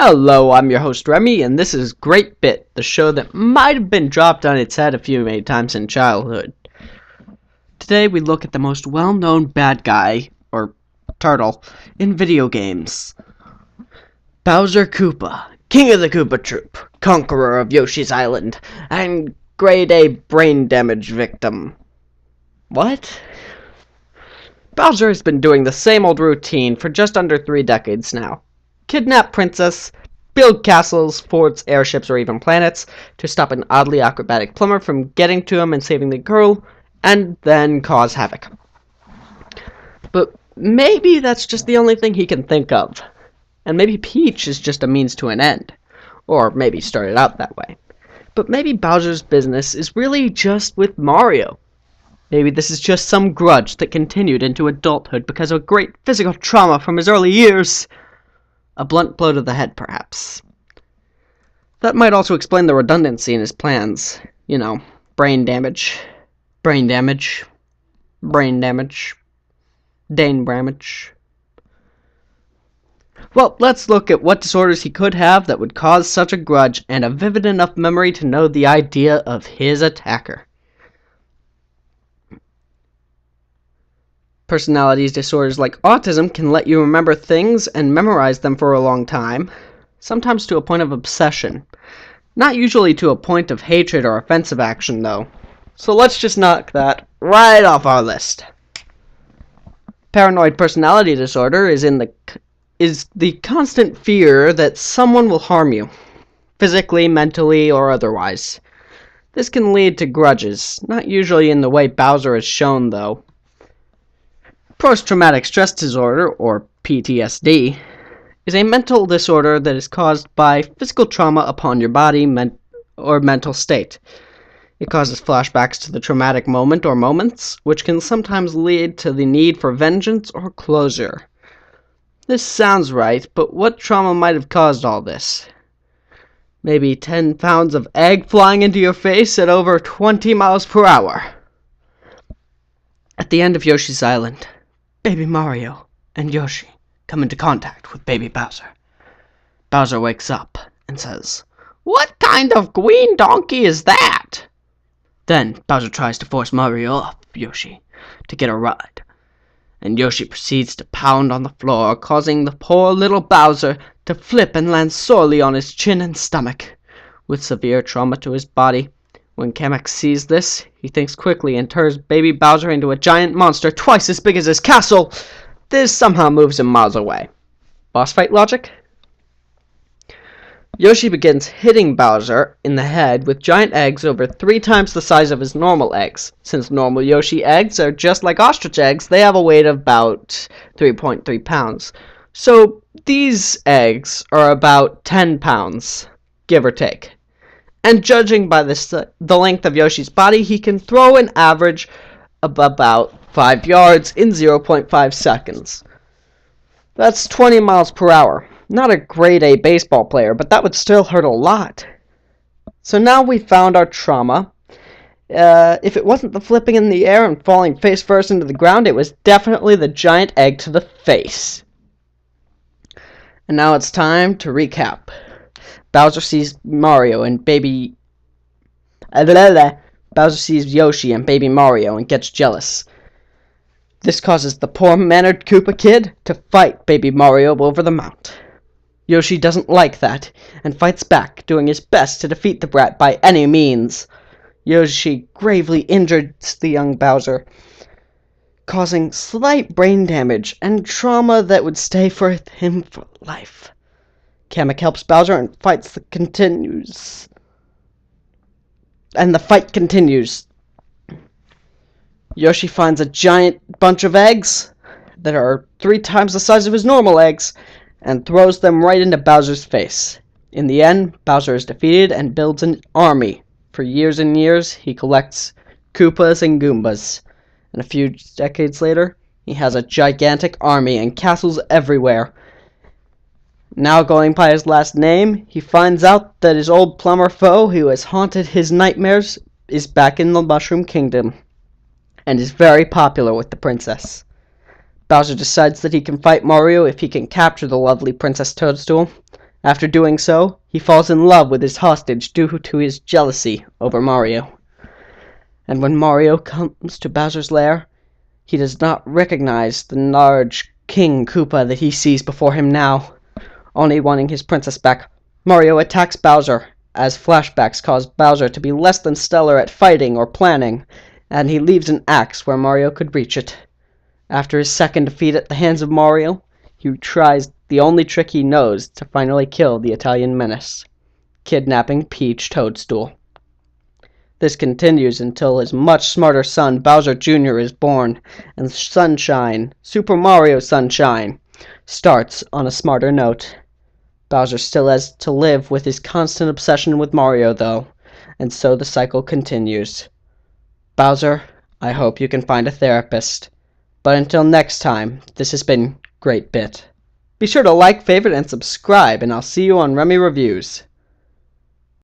Hello, I'm your host Remy, and this is Gr8-bit, the show that might have been dropped on its head a few many times in childhood. Today we look at the most well-known bad guy, or turtle, in video games. Bowser Koopa, King of the Koopa Troop, Conqueror of Yoshi's Island, and Grade A brain damage victim. What? Bowser has been doing the same old routine for just under 3 decades now. Kidnap princess, build castles, forts, airships, or even planets to stop an oddly acrobatic plumber from getting to him and saving the girl, and then cause havoc. But maybe that's just the only thing he can think of. And maybe Peach is just a means to an end. Or maybe started out that way. But maybe Bowser's business is really just with Mario. Maybe this is just some grudge that continued into adulthood because of a great physical trauma from his early years. A blunt blow to the head, perhaps. That might also explain the redundancy in his plans. You know, brain damage, brain damage, brain damage, Dane damage. Well, let's look at what disorders he could have that would cause such a grudge and a vivid enough memory to know the idea of his attacker. Personality disorders like autism can let you remember things and memorize them for a long time, sometimes to a point of obsession. Not usually to a point of hatred or offensive action, though. So let's just knock that right off our list. Paranoid personality disorder is the constant fear that someone will harm you, physically, mentally, or otherwise. This can lead to grudges, not usually in the way Bowser has shown, though. Post-traumatic stress disorder, or PTSD, is a mental disorder that is caused by physical trauma upon your body or mental state. It causes flashbacks to the traumatic moment or moments, which can sometimes lead to the need for vengeance or closure. This sounds right, but what trauma might have caused all this? Maybe 10 pounds of egg flying into your face at over 20 miles per hour. At the end of Yoshi's Island, Baby Mario and Yoshi come into contact with Baby Bowser. Bowser wakes up and says, "What kind of green donkey is that?" Then Bowser tries to force Mario off Yoshi to get a ride, and Yoshi proceeds to pound on the floor, causing the poor little Bowser to flip and land sorely on his chin and stomach, with severe trauma to his body. When Kamek sees this, he thinks quickly and turns Baby Bowser into a giant monster twice as big as his castle. This somehow moves him miles away. Boss fight logic? Yoshi begins hitting Bowser in the head with giant eggs over 3 times the size of his normal eggs. Since normal Yoshi eggs are just like ostrich eggs, they have a weight of about 3.3 pounds. So these eggs are about 10 pounds, give or take. And judging by the length of Yoshi's body, he can throw an average of about 5 yards in 0.5 seconds. That's 20 miles per hour. Not a grade A baseball player, but that would still hurt a lot. So now we found our trauma. If it wasn't the flipping in the air and falling face first into the ground, it was definitely the giant egg to the face. And now it's time to recap. Bowser sees Mario and Bowser sees Yoshi and Baby Mario and gets jealous. This causes the poor-mannered Koopa kid to fight Baby Mario over the mount. Yoshi doesn't like that and fights back, doing his best to defeat the brat by any means. Yoshi gravely injures the young Bowser, causing slight brain damage and trauma that would stay for him for life. Kamek helps Bowser and the fight continues. Yoshi finds a giant bunch of eggs that are 3 times the size of his normal eggs and throws them right into Bowser's face. In the end, Bowser is defeated and builds an army. For years and years, he collects Koopas and Goombas. And a few decades later, he has a gigantic army and castles everywhere. Now going by his last name, he finds out that his old plumber foe who has haunted his nightmares is back in the Mushroom Kingdom and is very popular with the princess. Bowser decides that he can fight Mario if he can capture the lovely Princess Toadstool, After doing so, he falls in love with his hostage due to his jealousy over Mario. And when Mario comes to Bowser's lair, he does not recognize the large King Koopa that he sees before him now. Only wanting his princess back, Mario attacks Bowser, as flashbacks cause Bowser to be less than stellar at fighting or planning, and he leaves an axe where Mario could reach it. After his second defeat at the hands of Mario, he tries the only trick he knows to finally kill the Italian menace: kidnapping Peach Toadstool. This continues until his much smarter son Bowser Jr. is born, and Sunshine, Super Mario Sunshine, starts on a smarter note. Bowser still has to live with his constant obsession with Mario, though, and so the cycle continues. Bowser, I hope you can find a therapist. But until next time, this has been Gr8-bit. Be sure to like, favorite, and subscribe, and I'll see you on Remy Reviews.